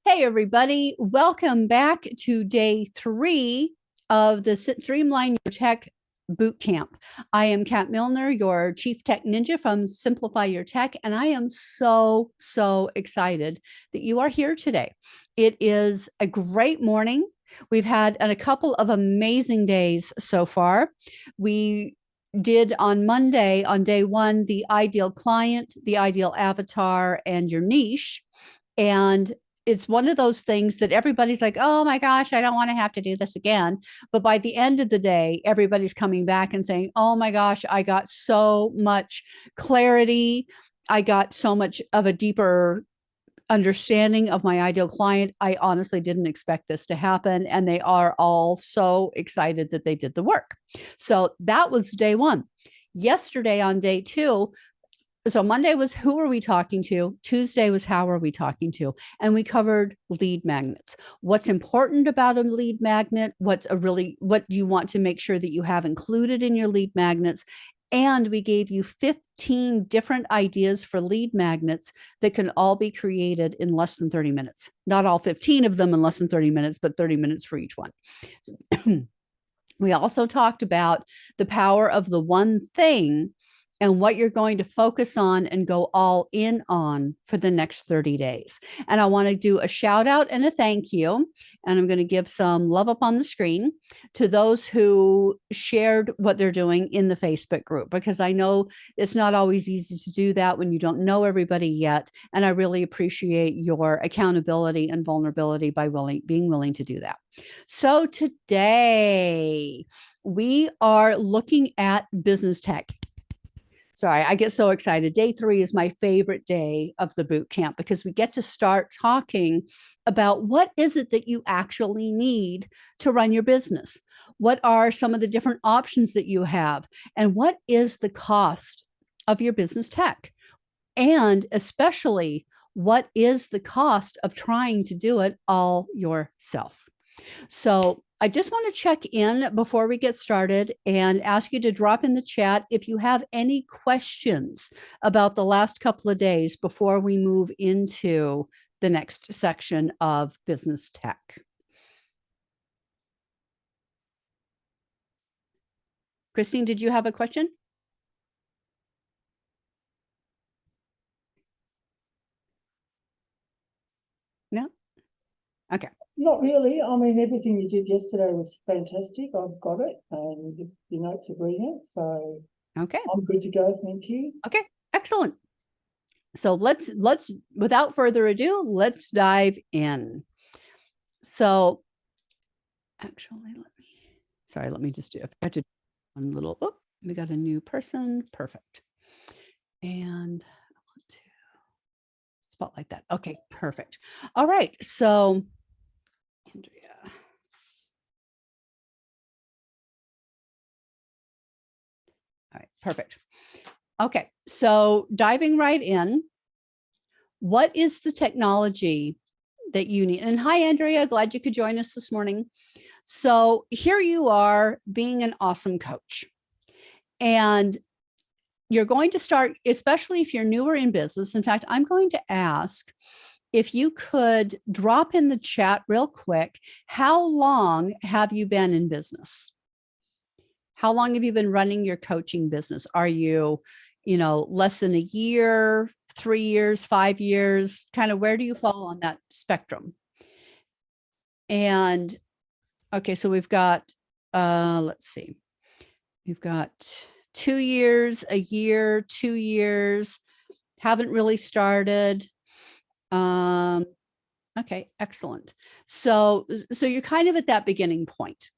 Hey, everybody. Welcome back to day 3 of the Streamline Your Tech Bootcamp. I am Kat Milner, your Chief Tech Ninja from Simplify Your Tech, and I am so excited that you are here today. It is a great morning. We've had a couple of amazing days so far. We did on Monday, on day 1, the ideal client, the ideal avatar, and your niche. And it's one of those things that everybody's like, oh my gosh, I don't want to have to do this again. But by the end of the day, everybody's coming back and saying, oh my gosh, I got so much clarity. I got so much of a deeper understanding of my ideal client. I honestly didn't expect this to happen. And they are all so excited that they did the work. So that was day 1. Yesterday on day 2, so Monday was who are we talking to? Tuesday was how are we talking to? And we covered lead magnets. What's important about a lead magnet? What do you want to make sure that you have included in your lead magnets? And we gave you 15 different ideas for lead magnets that can all be created in less than 30 minutes. Not all 15 of them in less than 30 minutes, but 30 minutes for each one. We also talked about the power of the one thing and what you're going to focus on and go all in on for the next 30 days. And I want to do a shout out and a thank you. And I'm going to give some love up on the screen to those who shared what they're doing in the Facebook group, because I know it's not always easy to do that when you don't know everybody yet. And I really appreciate your accountability and vulnerability by being willing to do that. So today we are looking at business tech. Sorry, I get so excited. Day 3 is my favorite day of the boot camp because we get to start talking about what is it that you actually need to run your business? What are some of the different options that you have? And what is the cost of your business tech? And especially, what is the cost of trying to do it all yourself? So I just want to check in before we get started and ask you to drop in the chat if you have any questions about the last couple of days before we move into the next section of business tech. Christine, did you have a question? No? Okay. Not really. I mean, everything you did yesterday was fantastic. I've got it, and your notes are brilliant. So okay, I'm good to go. Thank you. Okay, excellent. So let's without further ado, let's dive in. So actually, let me just do. I forgot to do one little. Oh, we got a new person. Perfect. And I want to spotlight that. Okay, perfect. All right. So Andrea. All right, perfect. Okay, so diving right in, what is the technology that you need? And hi, Andrea, glad you could join us this morning. So here you are being an awesome coach. And you're going to start, especially if you're newer in business. In fact, I'm going to ask if you could drop in the chat real quick, how long have you been in business? How long have you been running your coaching business? Are you, less than a year, 3 years, 5 years? Kind of where do you fall on that spectrum? And okay, so we've got, let's see, we've got 2 years, a year, 2 years, haven't really started. Okay, excellent. So you're kind of at that beginning point.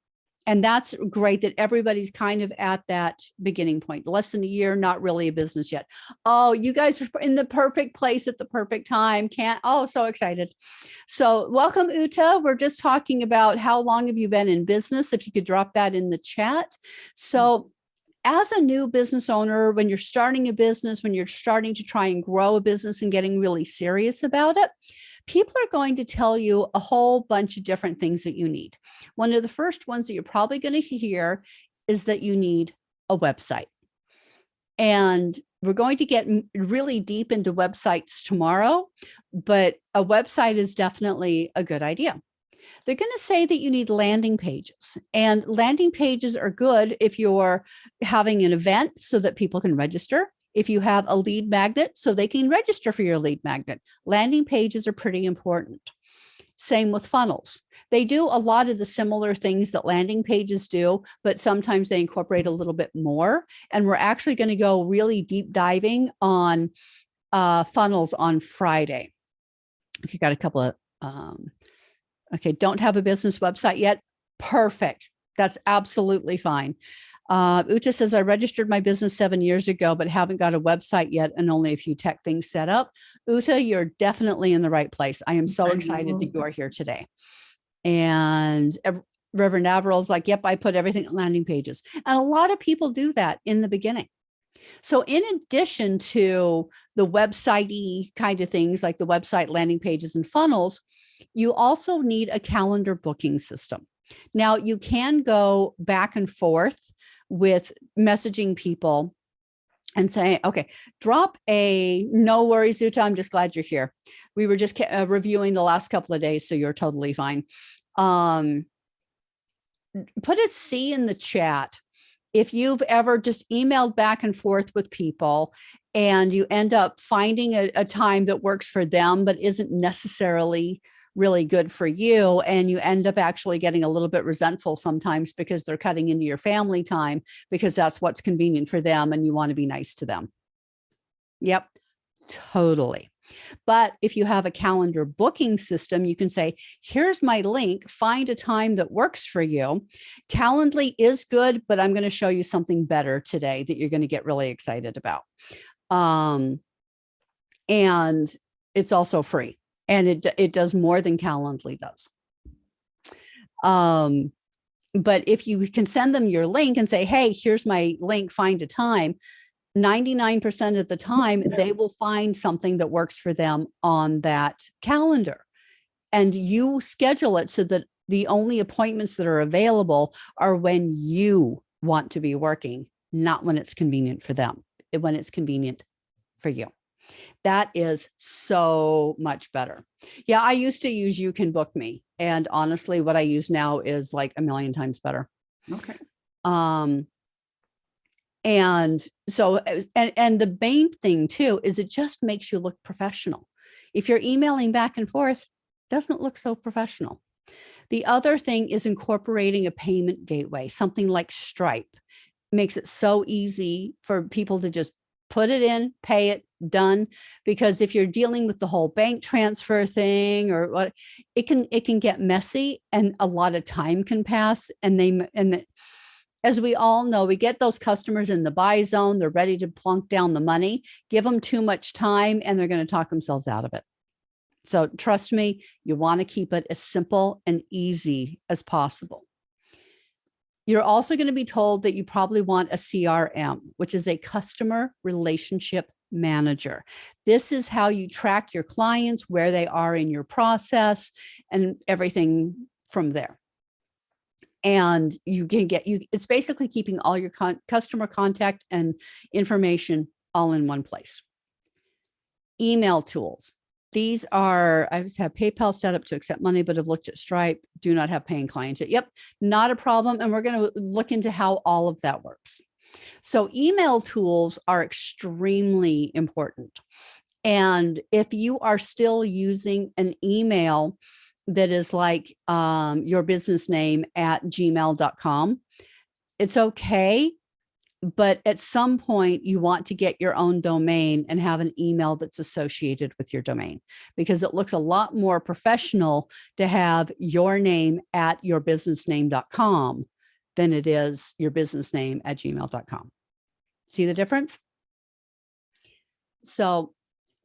And that's great that everybody's kind of at that beginning point. Less than a year, not really a business yet. Oh, you guys are in the perfect place at the perfect time. So excited. So welcome, Uta. We're just talking about how long have you been in business? If you could drop that in the chat. So as a new business owner, when you're starting a business, when you're starting to try and grow a business and getting really serious about it, people are going to tell you a whole bunch of different things that you need. One of the first ones that you're probably going to hear is that you need a website. And we're going to get really deep into websites tomorrow, but a website is definitely a good idea. They're going to say that you need landing pages, and landing pages are good if you're having an event so that people can register. If you have a lead magnet, so they can register for your lead magnet. Landing pages are pretty important. Same with funnels. They do a lot of the similar things that landing pages do, but sometimes they incorporate a little bit more. And we're actually going to go really deep diving on funnels on Friday. If you got a couple of, okay, don't have a business website yet. Perfect. That's absolutely fine. Uta says, I registered my business 7 years ago, but haven't got a website yet and only a few tech things set up. Uta, you're definitely in the right place. I am so excited that you are here today. And Reverend Averill's like, yep, I put everything on landing pages. And a lot of people do that in the beginning. So in addition to the website-y kind of things like the website, landing pages, and funnels, you also need a calendar booking system. Now, you can go back and forth with messaging people and say, okay, drop a no worries, Uta, I'm just glad you're here. We were just reviewing the last couple of days, so you're totally fine. Put a C in the chat if you've ever just emailed back and forth with people and you end up finding a time that works for them, but isn't necessarily really good for you, and you end up actually getting a little bit resentful sometimes because they're cutting into your family time because that's what's convenient for them and you want to be nice to them. Yep, totally. But if you have a calendar booking system, you can say, here's my link, find a time that works for you. Calendly is good, but I'm going to show you something better today that you're going to get really excited about. And it's also free. And it does more than Calendly does. But if you can send them your link and say, hey, here's my link, find a time, 99% of the time, they will find something that works for them on that calendar. And you schedule it so that the only appointments that are available are when you want to be working, not when it's convenient for them, when it's convenient for you. That is so much better. Yeah, I used to use You Can Book Me. And honestly, what I use now is like a million times better. Okay. And so, and the main thing too, is it just makes you look professional. If you're emailing back and forth, it doesn't look so professional. The other thing is incorporating a payment gateway, something like Stripe. Makes it so easy for people to just put it in, pay it, done. Because if you're dealing with the whole bank transfer thing or what, it can get messy and a lot of time can pass. And as we all know, we get those customers in the buy zone, they're ready to plunk down the money, give them too much time and they're going to talk themselves out of it. So trust me, you want to keep it as simple and easy as possible. You're also going to be told that you probably want a CRM, which is a customer relationship manager. This is how you track your clients, where they are in your process, and everything from there. And you can it's basically keeping all your customer contact and information all in one place. Email tools. These are, I just have PayPal set up to accept money, but have looked at Stripe, do not have paying clients yet. Yep, not a problem. And we're going to look into how all of that works. So email tools are extremely important. And if you are still using an email that is like your business name at gmail.com, it's okay. But at some point you want to get your own domain and have an email that's associated with your domain, because it looks a lot more professional to have your name at yourbusinessname.com than it is your business name at gmail.com. See the difference? So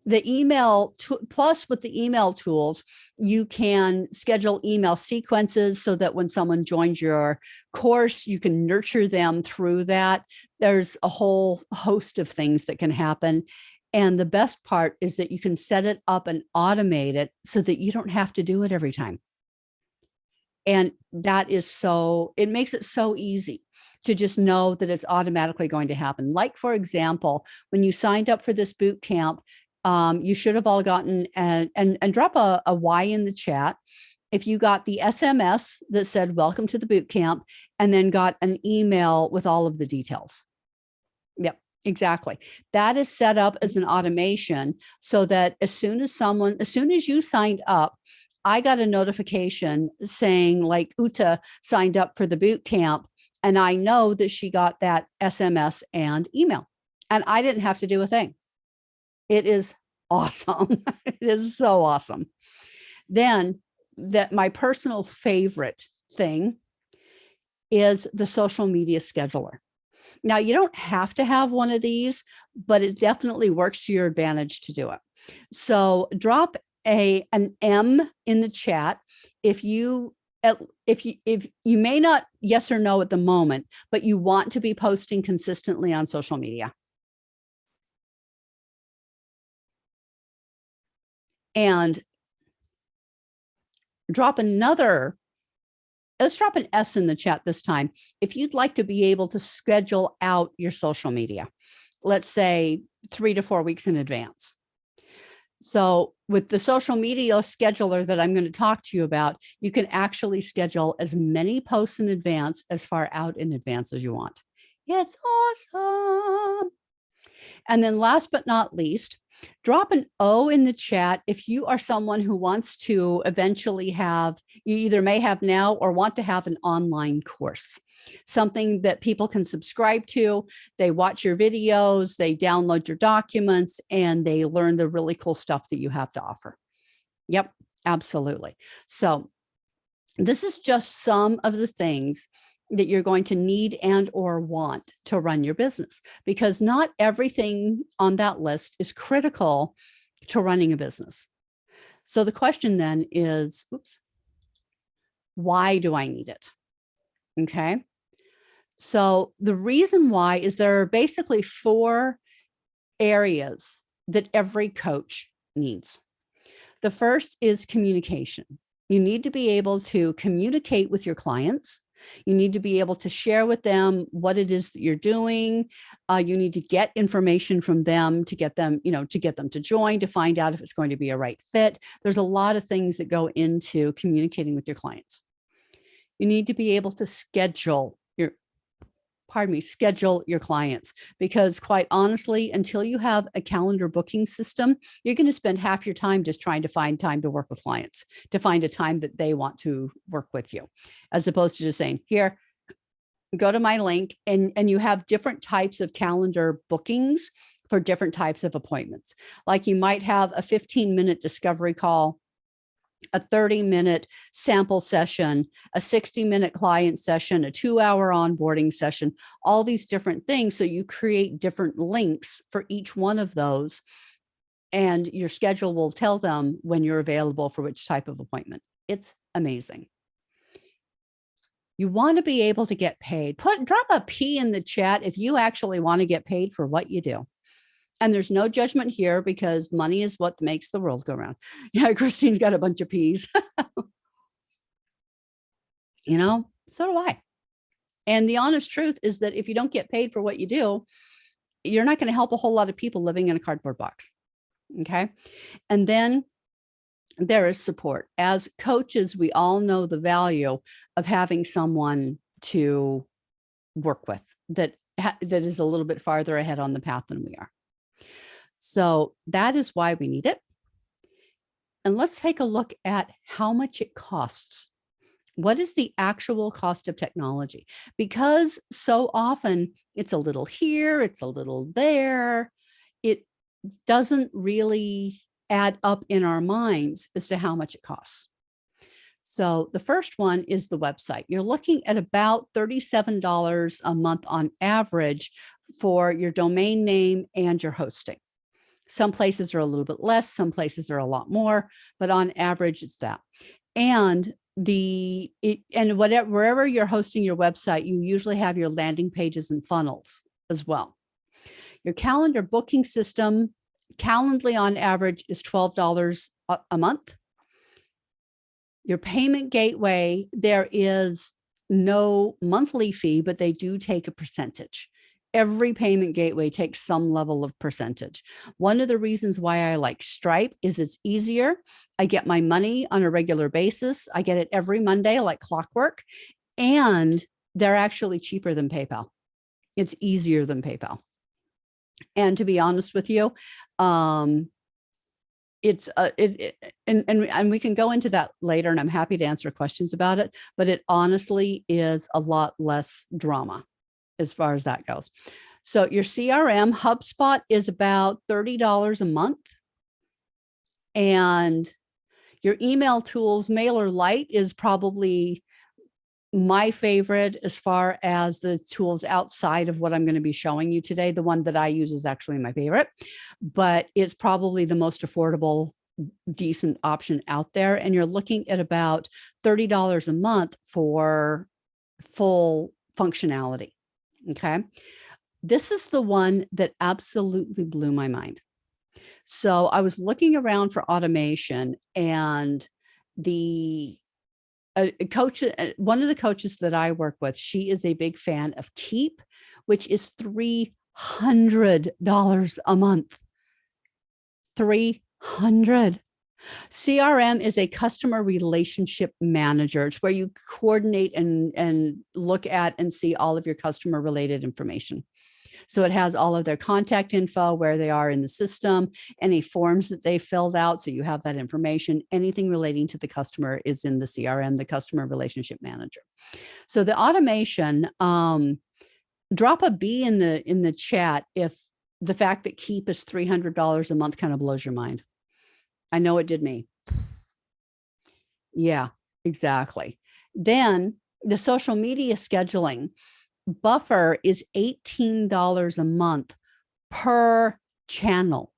the email plus with the email tools, you can schedule email sequences so that when someone joins your course, you can nurture them through that. There's a whole host of things that can happen. And the best part is that you can set it up and automate it so that you don't have to do it every time. And that is it makes it so easy. to just know that it's automatically going to happen. Like, for example, when you signed up for this boot camp, you should have all gotten and drop a Y in the chat if you got the SMS that said welcome to the boot camp, and then got an email with all of the details. Yep, exactly. That is set up as an automation so that as soon as you signed up, I got a notification saying like Uta signed up for the boot camp, and I know that she got that SMS and email, and I didn't have to do a thing. It is awesome. It is so awesome. Then that my personal favorite thing is the social media scheduler. Now, you don't have to have one of these, but it definitely works to your advantage to do it. So drop an M in the chat if you may not yes or no at the moment, but you want to be posting consistently on social media. And let's drop an S in the chat this time if you'd like to be able to schedule out your social media, let's say 3 to 4 weeks in advance. So with the social media scheduler that I'm going to talk to you about, you can actually schedule as many posts in advance, as far out in advance as you want. It's awesome. And then last but not least, drop an O in the chat if you are someone who wants to eventually have, you either may have now or want to have an online course, something that people can subscribe to. They watch your videos, they download your documents, and they learn the really cool stuff that you have to offer. Yep, absolutely. So this is just some of the things that you're going to need and or want to run your business, because not everything on that list is critical to running a business. So the question then is, why do I need it? Okay. So the reason why is there are basically 4 areas that every coach needs. The first is communication. You need to be able to communicate with your clients. You need to be able to share with them what it is that you're doing. You need to get information from them to get them, to get them to join, to find out if it's going to be a right fit. There's a lot of things that go into communicating with your clients. You need to be able to schedule your clients, because quite honestly, until you have a calendar booking system, you're going to spend half your time just trying to find time to work with clients, to find a time that they want to work with you, as opposed to just saying, here, go to my link, and you have different types of calendar bookings for different types of appointments. Like you might have a 15-minute discovery call, a 30-minute sample session, a 60-minute client session, a 2-hour onboarding session, all these different things. So you create different links for each one of those, and your schedule will tell them when you're available for which type of appointment. It's amazing. You want to be able to get paid. Drop a P in the chat if you actually want to get paid for what you do. And there's no judgment here, because money is what makes the world go round. Yeah, Christine's got a bunch of P's. So do I. And the honest truth is that if you don't get paid for what you do, you're not going to help a whole lot of people living in a cardboard box. Okay. And then there is support. As coaches, we all know the value of having someone to work with that is a little bit farther ahead on the path than we are. So that is why we need it. And let's take a look at how much it costs. What is the actual cost of technology? Because so often it's a little here, it's a little there. It doesn't really add up in our minds as to how much it costs. So the first one is the website. You're looking at about $37 a month on average for your domain name and your hosting. Some places are a little bit less, some places are a lot more, but on average, it's that. And wherever you're hosting your website, you usually have your landing pages and funnels as well. Your calendar booking system, Calendly on average, is $12 a month. Your payment gateway, there is no monthly fee, but they do take a percentage. Every payment gateway takes some level of percentage. One of the reasons why I like Stripe is it's easier. I get my money on a regular basis. I get it every Monday, like clockwork, and they're actually cheaper than PayPal. It's easier than PayPal. And to be honest with you, it's and we can go into that later, and I'm happy to answer questions about it, but it honestly is a lot less drama as far as that goes. So your CRM, HubSpot is about $30 a month. And your email tools, MailerLite is probably my favorite as far as the tools outside of what I'm going to be showing you today. The one that I use is actually my favorite, but it's probably the most affordable, decent option out there. And you're looking at about $30 a month for full functionality. Okay. This is the one that absolutely blew my mind. So I was looking around for automation, and the coach, one of the coaches that I work with, she is a big fan of Keep, which is $300 a month. 300. CRM is a customer relationship manager. It's where you coordinate and look at and see all of your customer related information. So it has all of their contact info, where they are in the system, any forms that they filled out. So you have that information. Anything relating to the customer is in the CRM, the customer relationship manager. So the automation, drop a B in the chat if the fact that Keep is $300 a month kind of blows your mind. I know it did me. Yeah, exactly. Then the social media scheduling, Buffer is $18 a month per channel.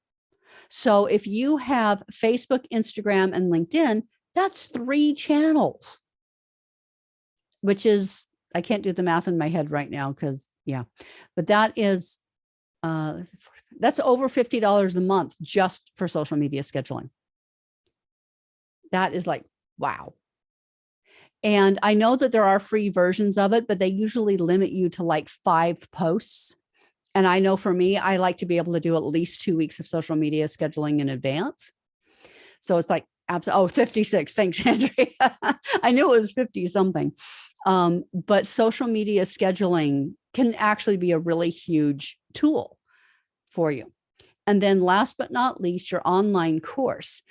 So if you have Facebook, Instagram, and LinkedIn, that's 3 channels, which is, I can't do the math in my head right now because, yeah, but that is, that's over $50 a month just for social media scheduling. That is like, wow. And I know that there are free versions of it, but they usually limit you to like 5 posts. And I know for me, I like to be able to do at least 2 weeks of social media scheduling in advance. So it's like, oh, 56. Thanks, Andrea. I knew it was 50 something. But social media scheduling can actually be a really huge tool for you. And then last but not least, your online course.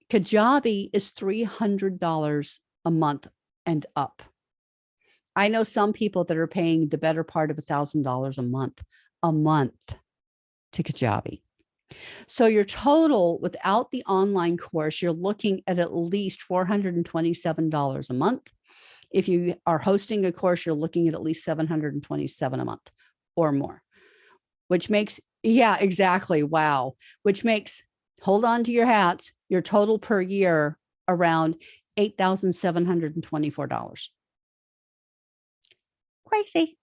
Kajabi is $300 a month and up. I know some people that are paying the better part of $1,000 a month to Kajabi. So your total without the online course, you're looking at least $427 a month. If you are hosting a course, you're looking at least $727 a month or more, which makes, yeah, exactly. Wow. Which makes, hold on to your hats, your total per year around $8,724. Crazy.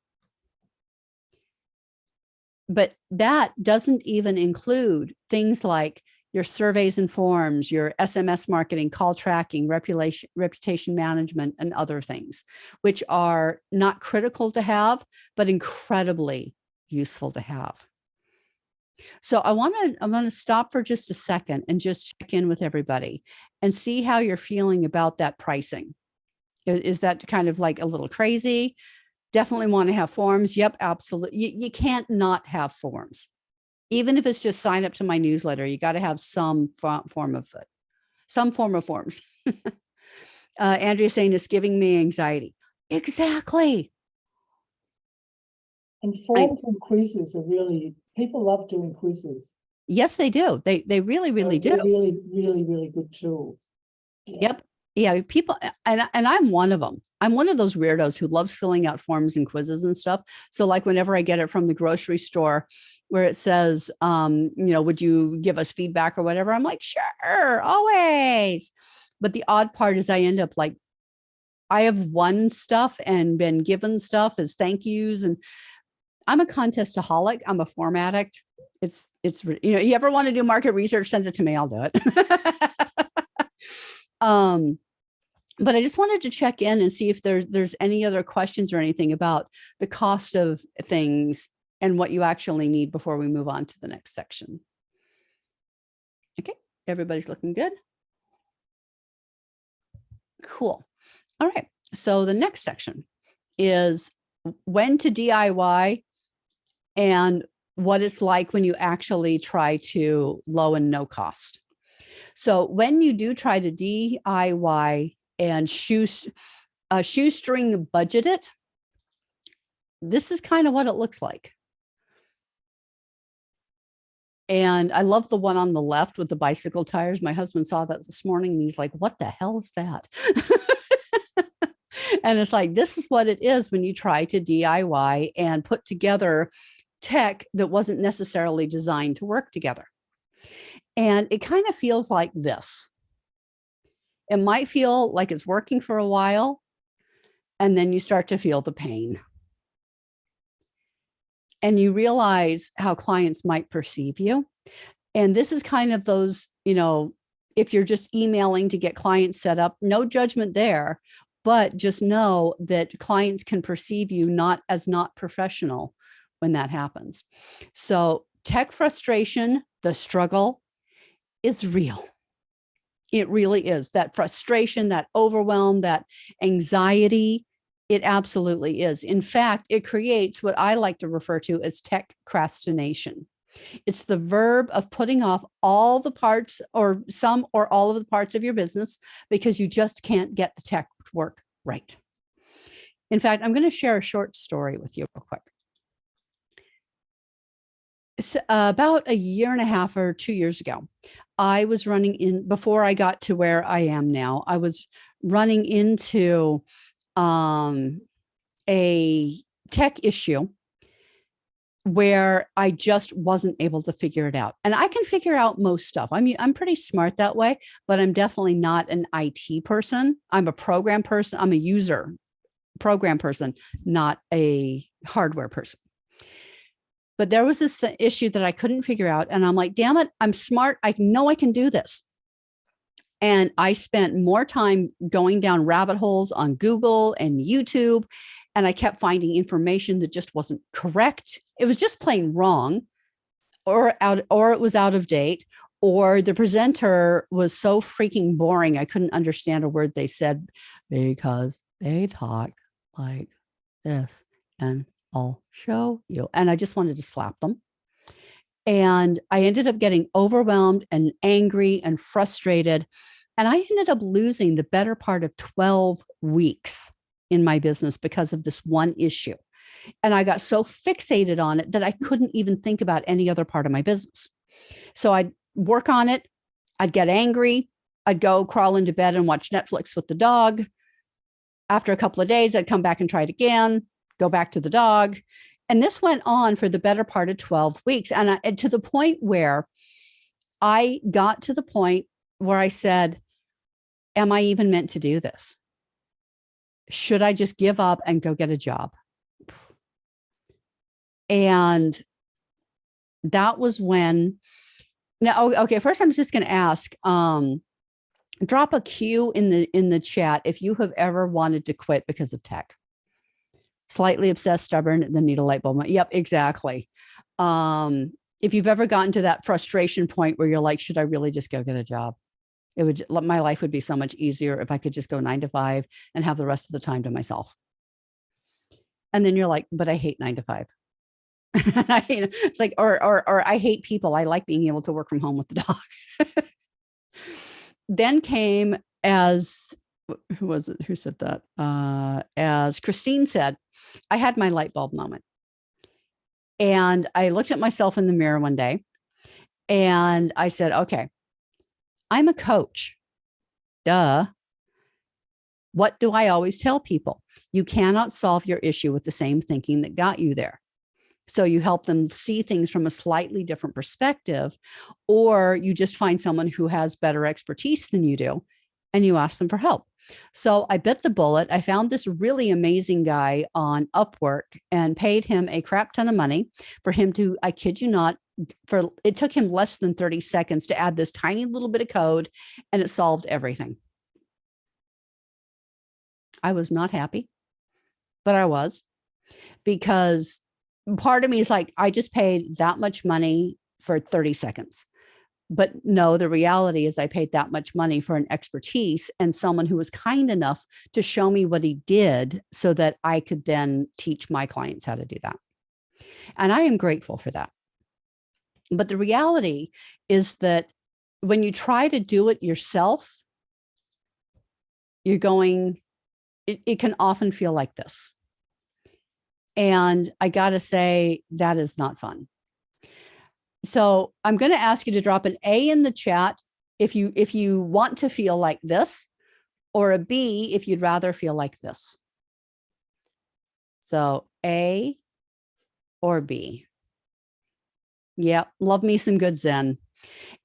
But that doesn't even include things like your surveys and forms, your SMS marketing, call tracking, reputation management, and other things, which are not critical to have, but incredibly useful to have. So I want to stop for just a second and just check in with everybody and see how you're feeling about that pricing. Is that kind of like a little crazy? Definitely want to have forms. Yep, absolutely. You can't not have forms. Even if it's just sign up to my newsletter, you got to have some form of forms. Andrea saying it's giving me anxiety. Exactly. And forms and quizzes are really, people love doing quizzes. Yes, they do. They really, really do. Really, really, really good tools. Yeah. Yep. Yeah, people, and I'm one of them. I'm one of those weirdos who loves filling out forms and quizzes and stuff. So like whenever I get it from the grocery store where it says, would you give us feedback or whatever? I'm like, sure, always. But the odd part is I end up like, I have won stuff and been given stuff as thank yous. And I'm a contestaholic. I'm a form addict. It's, you ever want to do market research, send it to me. I'll do it. but I just wanted to check in and see if there's any other questions or anything about the cost of things and what you actually need before we move on to the next section. Okay, everybody's looking good. Cool. All right. So the next section is when to DIY and what it's like when you actually try to low and no cost. So when you do try to DIY and shoestring budget it, this is kind of what it looks like. And I love the one on the left with the bicycle tires. My husband saw that this morning and he's like, what the hell is that? And it's like, this is what it is when you try to DIY and put together tech that wasn't necessarily designed to work together. And it kind of feels like this. It might feel like it's working for a while, and then you start to feel the pain. And you realize how clients might perceive you. And this is kind of those, if you're just emailing to get clients set up, no judgment there, but just know that clients can perceive you not professional when that happens. So tech frustration, the struggle is real. It really is. That frustration, that overwhelm, that anxiety, it absolutely is. In fact, it creates what I like to refer to as tech procrastination. It's the verb of putting off all the parts or some or all of the parts of your business because you just can't get the tech to work right. In fact, I'm going to share a short story with you real quick. So, about a year and a half or 2 years ago, I was running before I got to where I am now, I was running into a tech issue where I just wasn't able to figure it out. And I can figure out most stuff. I mean, I'm pretty smart that way, but I'm definitely not an IT person. I'm a program person. I'm a user program person, not a hardware person. But there was this issue that I couldn't figure out. And I'm like, damn it, I'm smart. I know I can do this. And I spent more time going down rabbit holes on Google and YouTube. And I kept finding information that just wasn't correct. It was just plain wrong, or it was out of date, or the presenter was so freaking boring. I couldn't understand a word they said because they talk like this. And I'll show you. And I just wanted to slap them. And I ended up getting overwhelmed and angry and frustrated. And I ended up losing the better part of 12 weeks in my business because of this one issue. And I got so fixated on it that I couldn't even think about any other part of my business. So I'd work on it. I'd get angry. I'd go crawl into bed and watch Netflix with the dog. After a couple of days, I'd come back and try it again, go back to the dog. And this went on for the better part of 12 weeks. And to the point where I got to the point where I said, am I even meant to do this? Should I just give up and go get a job? And that was when, now, okay, first I'm just going to ask, drop a Q in the chat if you have ever wanted to quit because of tech. Slightly obsessed, stubborn, then need a light bulb. Yep, exactly. If you've ever gotten to that frustration point where you're like, should I really just go get a job? My life would be so much easier if I could just go 9 to 5 and have the rest of the time to myself. And then you're like, but I hate 9 to 5. It's like, or I hate people. I like being able to work from home with the dog. Then came, as who was it who said that? As Christine said, I had my light bulb moment. And I looked at myself in the mirror one day and I said, okay, I'm a coach. Duh. What do I always tell people? You cannot solve your issue with the same thinking that got you there. So you help them see things from a slightly different perspective, or you just find someone who has better expertise than you do, and you ask them for help. So I bit the bullet. I found this really amazing guy on Upwork and paid him a crap ton of money for him to, I kid you not, it took him less than 30 seconds to add this tiny little bit of code, and it solved everything. I was not happy, but I was, because part of me is like, I just paid that much money for 30 seconds. But no, the reality is I paid that much money for an expertise and someone who was kind enough to show me what he did so that I could then teach my clients how to do that. And I am grateful for that. But the reality is that when you try to do it yourself, it can often feel like this. And I got to say, that is not fun. So I'm going to ask you to drop an A in the chat if you want to feel like this, or a B if you'd rather feel like this. So A or B. Yeah, love me some good Zen.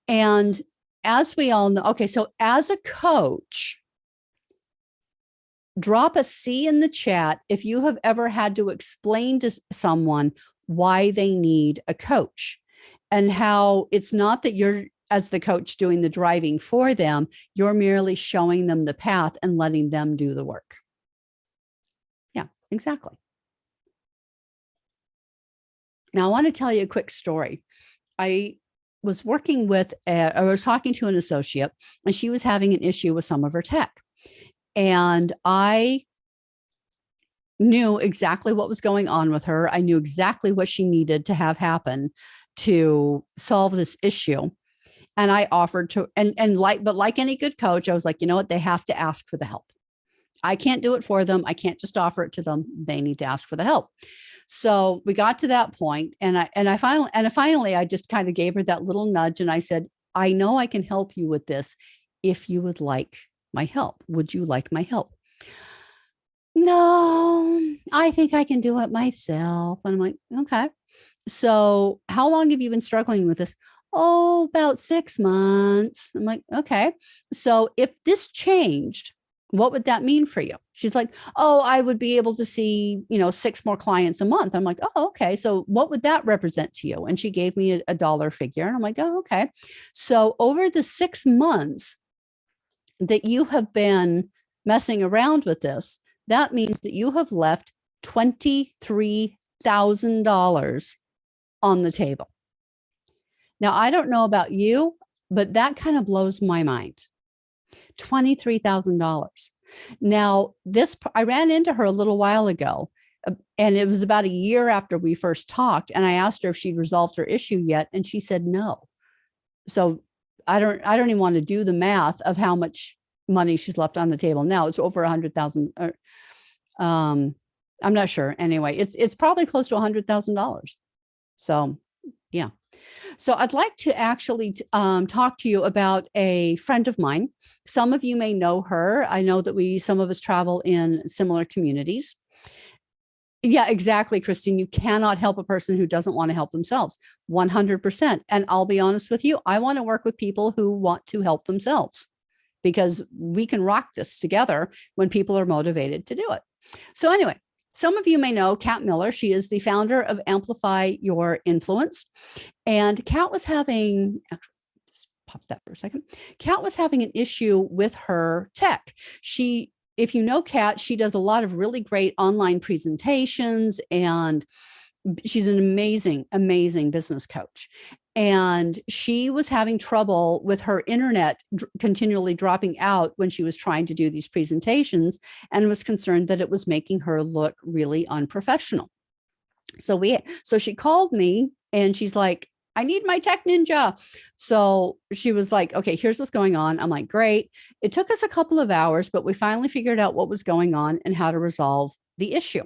And as we all know, okay, so as a coach, drop a C in the chat if you have ever had to explain to someone why they need a coach, and how it's not that you're, as the coach, doing the driving for them. You're merely showing them the path and letting them do the work. Yeah, exactly. Now, I want to tell you a quick story. I was talking to an associate, and she was having an issue with some of her tech. And I knew exactly what was going on with her. I knew exactly what she needed to have happen to solve this issue. And I offered to, but like any good coach, I was like, you know what? They have to ask for the help. I can't do it for them. I can't just offer it to them. They need to ask for the help. So we got to that point, and I finally I just kind of gave her that little nudge, and I said, I know I can help you with this if you would like my help. Would you like my help? No, I think I can do it myself. And I'm like, okay. So how long have you been struggling with this? Oh, about 6 months. I'm like, okay. So if this changed, what would that mean for you? She's like, oh, I would be able to see, 6 more clients a month. I'm like, oh, okay. So what would that represent to you? And she gave me a dollar figure. And I'm like, oh, okay. So over the 6 months that you have been messing around with this, that means that you have left $23,000 on the table. Now, I don't know about you, but that kind of blows my mind. $23,000. Now, I ran into her a little while ago, and it was about a year after we first talked. And I asked her if she'd resolved her issue yet, and she said no. So I don't even want to do the math of how much money she's left on the table now. It's over 100,000. I'm not sure. Anyway, it's probably close to $100,000. So yeah. So I'd like to actually talk to you about a friend of mine. Some of you may know her. I know that some of us travel in similar communities. Yeah, exactly, Christine. You cannot help a person who doesn't want to help themselves. 100%. And I'll be honest with you, I want to work with people who want to help themselves, because we can rock this together when people are motivated to do it. So anyway, some of you may know Kat Miller. She is the founder of Amplify Your Influence. And Kat was having, actually, just pop that for a second. Kat was having an issue with her tech. If you know Kat, she does a lot of really great online presentations, and she's an amazing, amazing business coach. And she was having trouble with her internet continually dropping out when she was trying to do these presentations, and was concerned that it was making her look really unprofessional. So she called me, and she's like, I need my tech ninja. So she was like, okay, here's what's going on. I'm like, great. It took us a couple of hours, but we finally figured out what was going on and how to resolve the issue.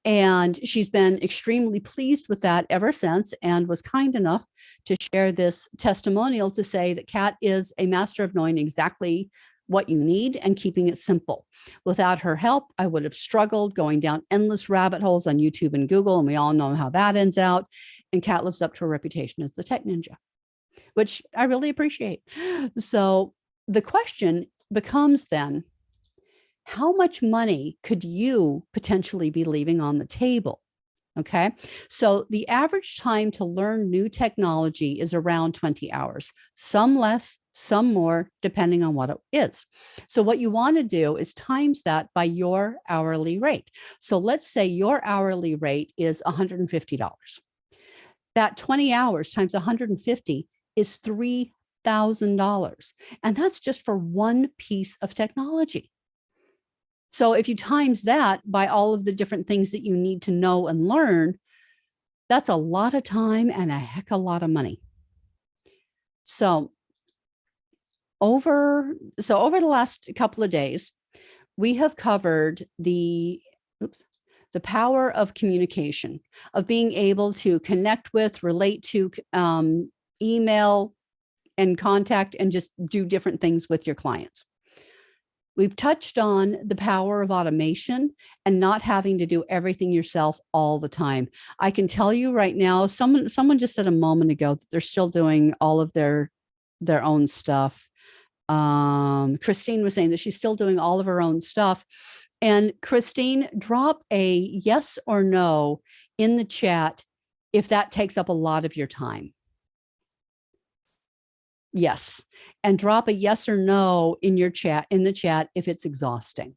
And she's been extremely pleased with that ever since, and was kind enough to share this testimonial to say that Kat is a master of knowing exactly what you need and keeping it simple. Without her help, I would have struggled going down endless rabbit holes on YouTube and Google, and we all know how that ends out. And Kat lives up to her reputation as the tech ninja, which I really appreciate. So the question becomes then, how much money could you potentially be leaving on the table? Okay. So the average time to learn new technology is around 20 hours, some less, some more, depending on what it is. So what you want to do is times that by your hourly rate. So let's say your hourly rate is $150. That 20 hours times 150 is $3,000. And that's just for one piece of technology. So if you times that by all of the different things that you need to know and learn, that's a lot of time and a heck of a lot of money. So over the last couple of days, we have covered the power of communication, of being able to connect with, relate to, email and contact, and just do different things with your clients. We've touched on the power of automation and not having to do everything yourself all the time. I can tell you right now, someone just said a moment ago that they're still doing all of their own stuff. Christine was saying that she's still doing all of her own stuff. And Christine, drop a yes or no in the chat if that takes up a lot of your time. Yes. And drop a yes or no in the chat if it's exhausting.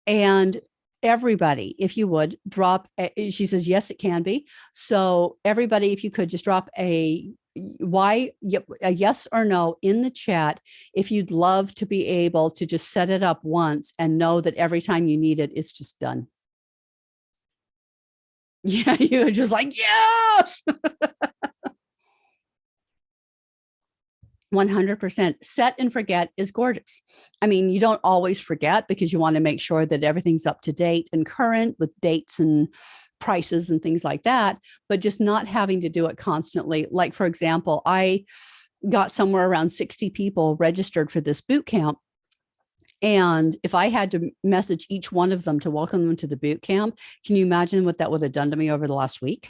And everybody, if you would drop, she says, yes, it can be. So everybody, if you could just drop a yes or no in the chat if you'd love to be able to just set it up once and know that every time you need it, it's just done. Yeah, you're just like, yes. 100%. Set and forget is gorgeous. I mean, you don't always forget because you want to make sure that everything's up to date and current with dates and prices and things like that, but just not having to do it constantly. Like, for example, I got somewhere around 60 people registered for this boot camp. And if I had to message each one of them to welcome them to the boot camp, can you imagine what that would have done to me over the last week?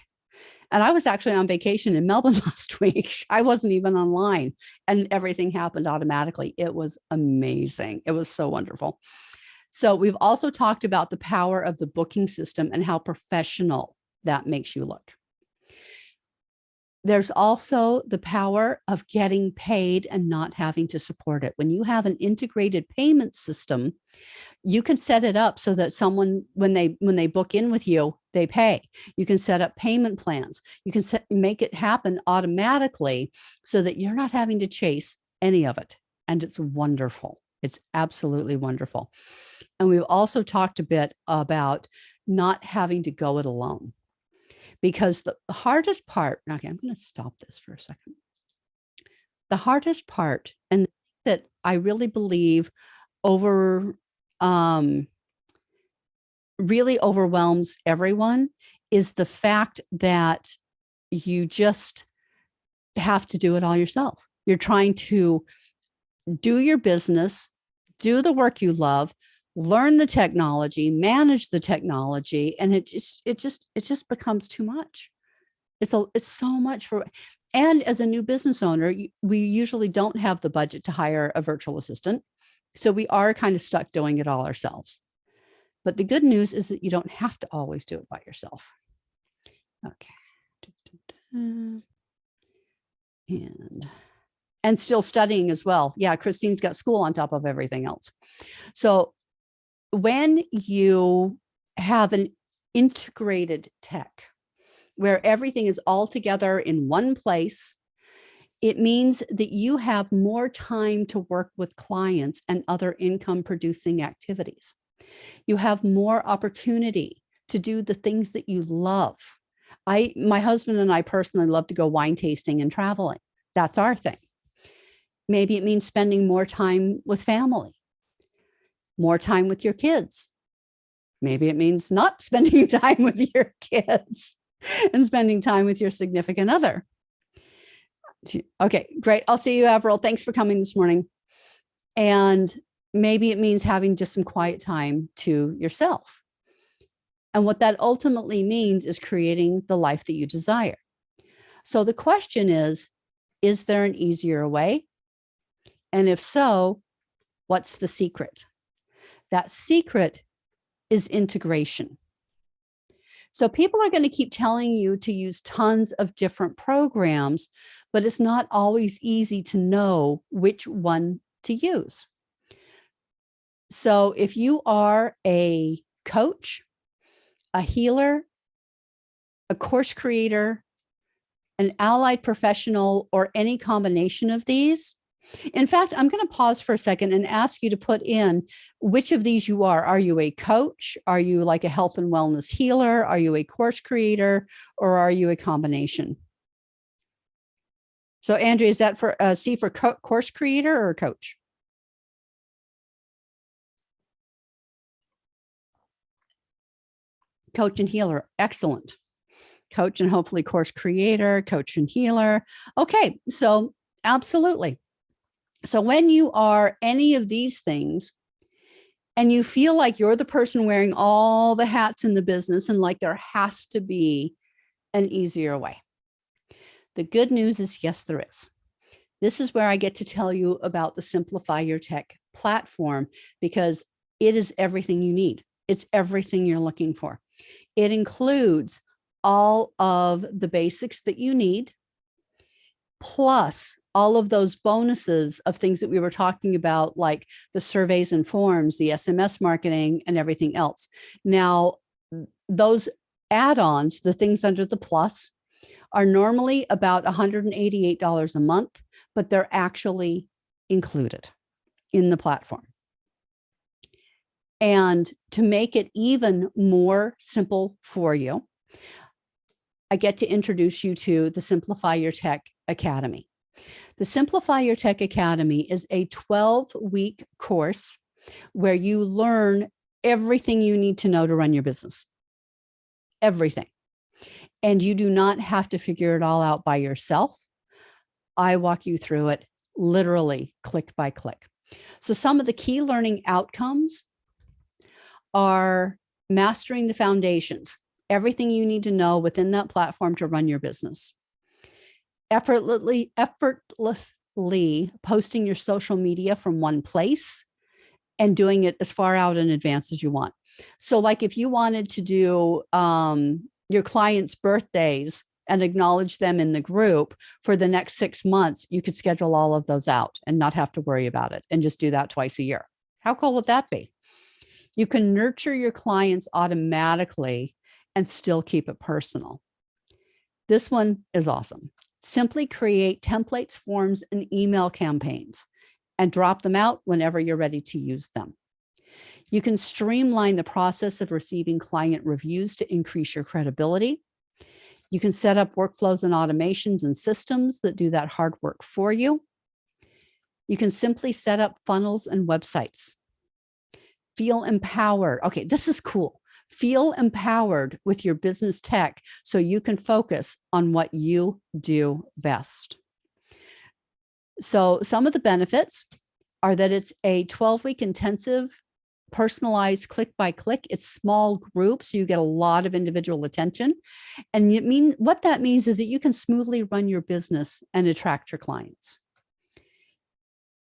And I was actually on vacation in Melbourne last week. I wasn't even online and everything happened automatically. It was amazing. It was so wonderful. So we've also talked about the power of the booking system and how professional that makes you look. There's also the power of getting paid and not having to support it. When you have an integrated payment system, you can set it up so that someone, when they book in with you, they pay. You can set up payment plans. You can make it happen automatically so that you're not having to chase any of it. And it's wonderful. It's absolutely wonderful. And we've also talked a bit about not having to go it alone. Because the hardest part, okay, I'm going to stop this for a second. The hardest part, and that I really believe really overwhelms everyone, is the fact that you just have to do it all yourself. You're trying to do your business, do the work you love, learn the technology, manage the technology, and it just becomes too much. It's so much for, and as a new business owner, we usually don't have the budget to hire a virtual assistant. So we are kind of stuck doing it all ourselves. But the good news is that you don't have to always do it by yourself. Okay. And still studying as well. Yeah, Christine's got school on top of everything else. So when you have an integrated tech where everything is all together in one place, it means that you have more time to work with clients and other income producing activities. You have more opportunity to do the things that you love. My husband and I personally love to go wine tasting and traveling. That's our thing. Maybe it means spending more time with family, more time with your kids. Maybe it means not spending time with your kids and spending time with your significant other. Okay, great. I'll see you, Avril. Thanks for coming this morning. And maybe it means having just some quiet time to yourself. And what that ultimately means is creating the life that you desire. So the question is there an easier way? And if so, what's the secret? That secret is integration. So people are going to keep telling you to use tons of different programs, but it's not always easy to know which one to use. So if you are a coach, a healer, a course creator, an allied professional, or any combination of these, in fact, I'm going to pause for a second and ask you to put in which of these you are. Are you a coach? Are you like a health and wellness healer? Are you a course creator? Or are you a combination? So Andrea, is that for C for course creator or coach? Coach and healer. Excellent. Coach and hopefully course creator, coach and healer. Okay, so absolutely. So when you are any of these things and you feel like you're the person wearing all the hats in the business and like there has to be an easier way. The good news is, yes, there is. This is where I get to tell you about the Simplify Your Tech platform, because it is everything you need. It's everything you're looking for. It includes all of the basics that you need, plus all of those bonuses of things that we were talking about, like the surveys and forms, the SMS marketing, and everything else. Now, those add-ons, the things under the plus, are normally about $188 a month, but they're actually included in the platform. And to make it even more simple for you, I get to introduce you to the Simplify Your Tech Academy. The Simplify Your Tech Academy is a 12-week course where you learn everything you need to know to run your business. Everything. And you do not have to figure it all out by yourself. I walk you through it literally click by click. So some of the key learning outcomes are mastering the foundations, everything you need to know within that platform to run your business. Effortlessly posting your social media from one place and doing it as far out in advance as you want. So like if you wanted to do your clients' birthdays and acknowledge them in the group for the next 6 months, you could schedule all of those out and not have to worry about it and just do that twice a year. How cool would that be? You can nurture your clients automatically and still keep it personal. This one is awesome. Simply create templates, forms, and email campaigns and drop them out whenever you're ready to use them. You can streamline the process of receiving client reviews to increase your credibility. You can set up workflows and automations and systems that do that hard work for you. You can simply set up funnels and websites. Feel empowered. Okay, this is cool. Feel empowered with your business tech so you can focus on what you do best. So some of the benefits are that it's a 12-week intensive, personalized click by click. It's small groups, so you get a lot of individual attention. And what that means is that you can smoothly run your business and attract your clients.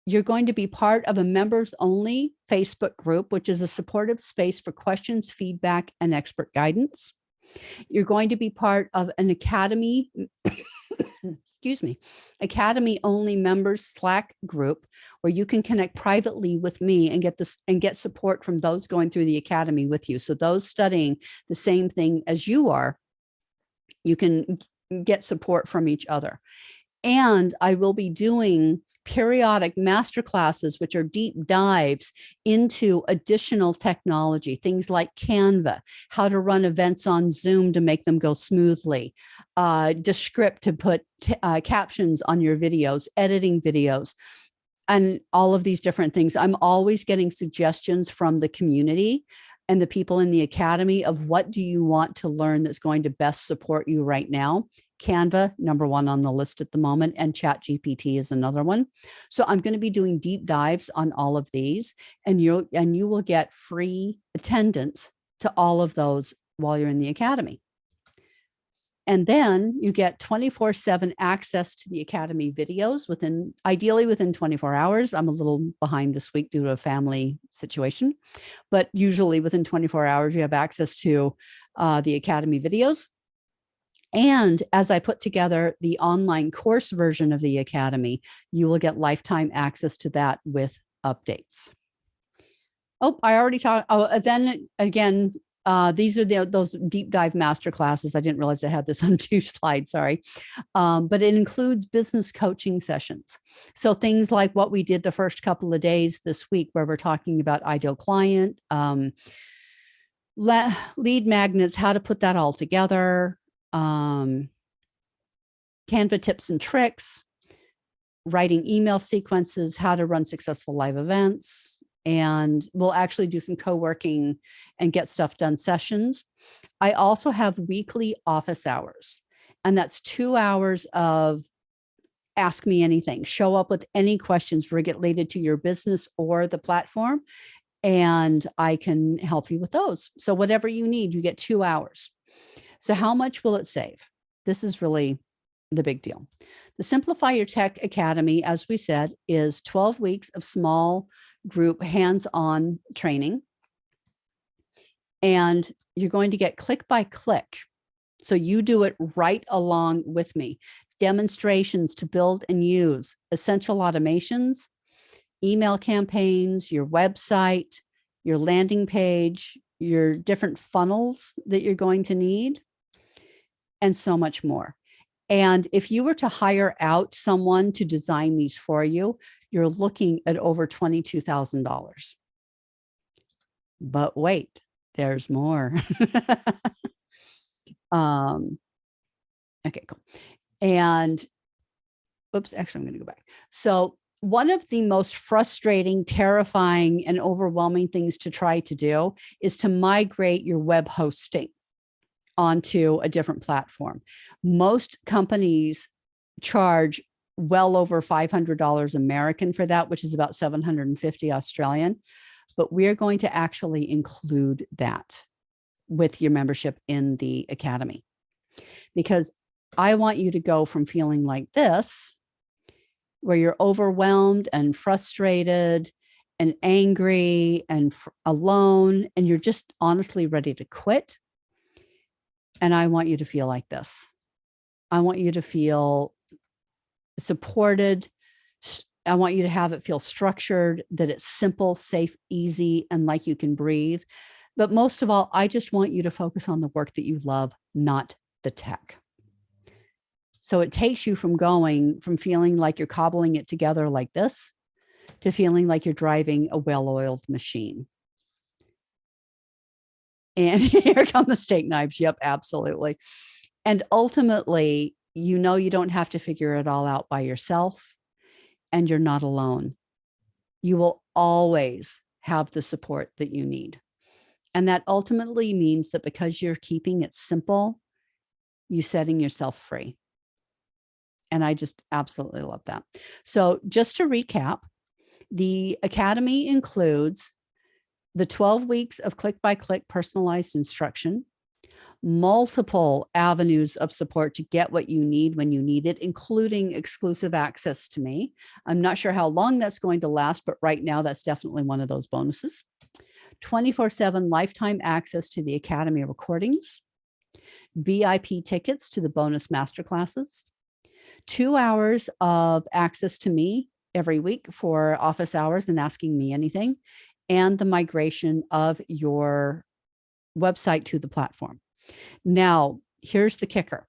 You're going to be part of a members only Facebook group, which is a supportive space for questions, feedback, and expert guidance. You're going to be part of an academy, academy only members Slack group where you can connect privately with me and get support from those going through the academy with you. So those studying the same thing as you are, you can get support from each other. And I will be doing periodic masterclasses, which are deep dives into additional technology, things like Canva, how to run events on Zoom to make them go smoothly, Descript to put captions on your videos, editing videos, and all of these different things. I'm always getting suggestions from the community and the people in the academy of what do you want to learn that's going to best support you right now. Canva, number one on the list at the moment, and ChatGPT is another one. So I'm going to be doing deep dives on all of these, and you will get free attendance to all of those while you're in the academy. And then you get 24/7 access to the Academy videos ideally within 24 hours. I'm a little behind this week due to a family situation, but usually within 24 hours, you have access to the Academy videos. And as I put together the online course version of the Academy, you will get lifetime access to that with updates. Oh, I already talked. Oh, then again, these are those deep dive master classes. I didn't realize I had this on 2 slides, sorry. But it includes business coaching sessions. So things like what we did the first couple of days this week, where we're talking about ideal client, lead magnets, how to put that all together, Canva tips and tricks, writing email sequences, how to run successful live events, and we'll actually do some co-working and get stuff done sessions. I also have weekly office hours, and that's 2 hours of ask me anything, show up with any questions related to your business or the platform, and I can help you with those. So whatever you need, you get 2 hours. So how much will it save? This is really the big deal. The Simplify Your Tech Academy, as we said, is 12 weeks of small group hands-on training. And you're going to get click by click. So you do it right along with me. Demonstrations to build and use essential automations, email campaigns, your website, your landing page, your different funnels that you're going to need, and so much more. And if you were to hire out someone to design these for you, you're looking at over $22,000. But wait, there's more. Okay, cool. And oops, actually, I'm going to go back. So one of the most frustrating, terrifying, and overwhelming things to try to do is to migrate your web hosting onto a different platform. Most companies charge well over $500 American for that, which is about 750 Australian. But we're going to actually include that with your membership in the Academy, because I want you to go from feeling like this, where you're overwhelmed and frustrated and angry and alone, and you're just honestly ready to quit. And I want you to feel like this. I want you to feel supported. I want you to have it feel structured, that it's simple, safe, easy, and like you can breathe. But most of all, I just want you to focus on the work that you love, not the tech. So it takes you from feeling like you're cobbling it together like this to feeling like you're driving a well-oiled machine. And here come the steak knives. Yep, absolutely. And ultimately, you don't have to figure it all out by yourself, and you're not alone. You will always have the support that you need. And that ultimately means that because you're keeping it simple, you're setting yourself free. And I just absolutely love that. So just to recap, the Academy includes the 12 weeks of click-by-click personalized instruction, multiple avenues of support to get what you need when you need it, including exclusive access to me. I'm not sure how long that's going to last, but right now that's definitely one of those bonuses. 24/7 lifetime access to the Academy recordings, VIP tickets to the bonus masterclasses, 2 hours of access to me every week for office hours and asking me anything, and the migration of your website to the platform. Now, here's the kicker.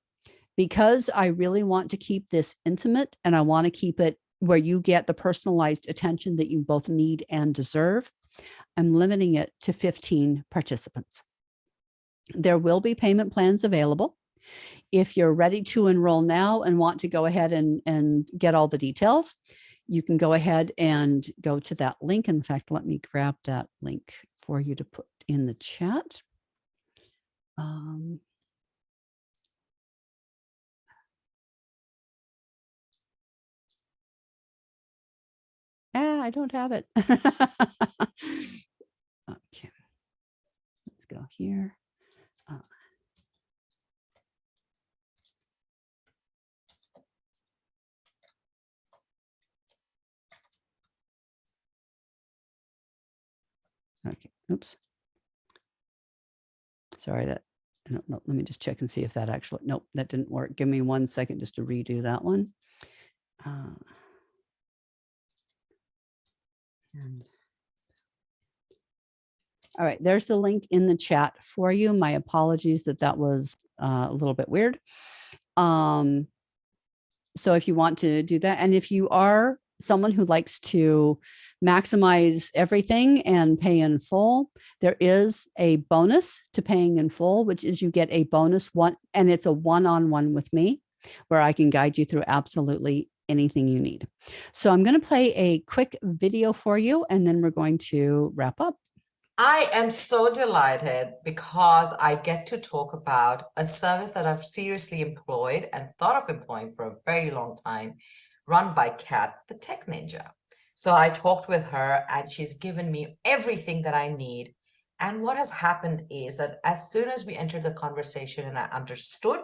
Because I really want to keep this intimate and I want to keep it where you get the personalized attention that you both need and deserve, I'm limiting it to 15 participants. There will be payment plans available. If you're ready to enroll now and want to go ahead and get all the details, you can go ahead and go to that link. In fact, let me grab that link for you to put in the chat. I don't have it. Okay, let's go here. Okay, oops. Sorry, that, no, let me just check and see if that actually, nope, that didn't work. Give me 1 second just to redo that one. All right, there's the link in the chat for you. My apologies that was a little bit weird. So if you want to do that, and if you are someone who likes to maximize everything and pay in full, there is a bonus to paying in full, which is you get a bonus one, and it's a one-on-one with me where I can guide you through absolutely anything you need. So I'm going to play a quick video for you, and then we're going to wrap up. I am so delighted because I get to talk about a service that I've seriously employed and thought of employing for a very long time, run by Kat, the tech ninja. So I talked with her and she's given me everything that I need. And what has happened is that as soon as we entered the conversation and I understood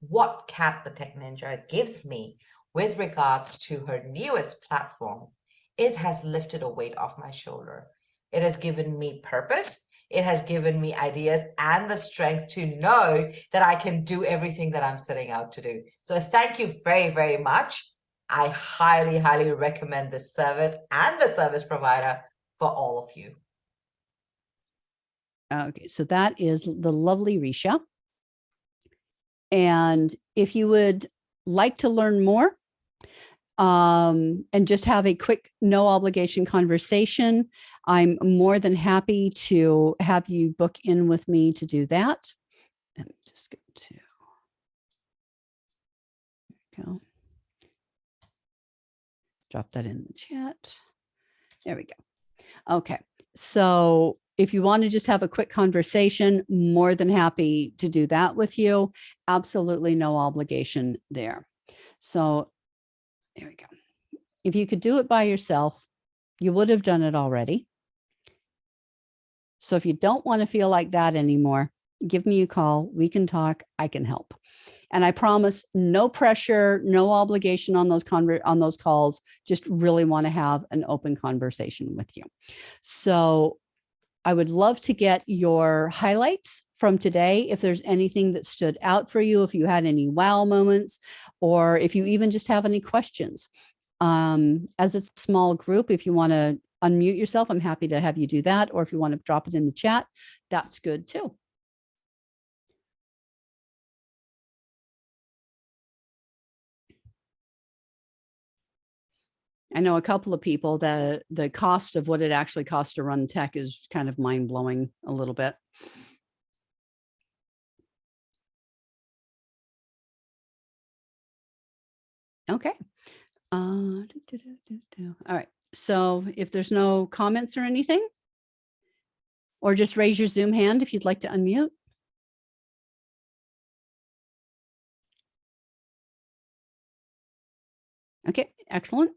what Kat, the tech ninja, gives me with regards to her newest platform, it has lifted a weight off my shoulder. It has given me purpose. It has given me ideas and the strength to know that I can do everything that I'm setting out to do. So thank you very, very much. I highly, highly recommend this service and the service provider for all of you. Okay, so that is the lovely Risha. And if you would like to learn more, and just have a quick, no obligation conversation, I'm more than happy to have you book in with me to do that. Let me just go to, there we go. Drop that in the chat. There we go. Okay. So if you want to just have a quick conversation, more than happy to do that with you. Absolutely no obligation there. So there we go. If you could do it by yourself, you would have done it already. So if you don't want to feel like that anymore, give me a call. We can talk. I can help. And I promise no pressure, no obligation on those calls. Just really want to have an open conversation with you. So I would love to get your highlights from today. If there's anything that stood out for you, if you had any wow moments, or if you even just have any questions. As it's a small group, if you want to unmute yourself, I'm happy to have you do that. Or if you want to drop it in the chat, that's good too. I know a couple of people that the cost of what it actually costs to run tech is kind of mind blowing a little bit. Okay. All right. So if there's no comments or anything, or just raise your Zoom hand if you'd like to unmute. Okay, excellent.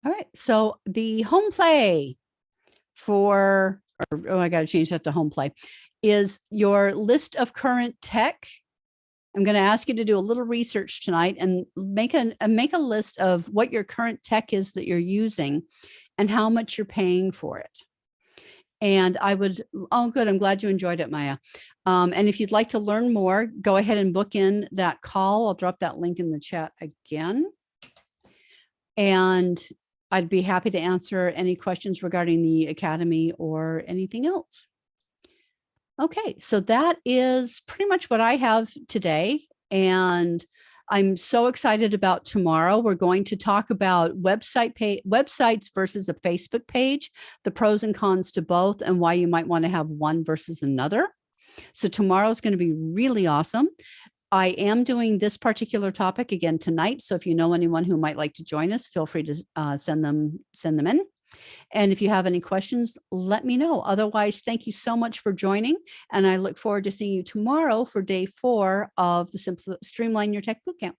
All right. So the home play for, oh, I got to change that to home play, is your list of current tech. I'm going to ask you to do a little research tonight and make a list of what your current tech is that you're using and how much you're paying for it. And I would, oh, good. I'm glad you enjoyed it, Maya. And if you'd like to learn more, go ahead and book in that call. I'll drop that link in the chat again. And I'd be happy to answer any questions regarding the Academy or anything else. Okay, so that is pretty much what I have today. And I'm so excited about tomorrow. We're going to talk about websites versus a Facebook page, the pros and cons to both, and why you might want to have one versus another. So tomorrow's going to be really awesome. I am doing this particular topic again tonight. So if you know anyone who might like to join us, feel free to send them in. And if you have any questions, let me know. Otherwise, thank you so much for joining. And I look forward to seeing you tomorrow for day 4 of the Streamline Your Tech Bootcamp.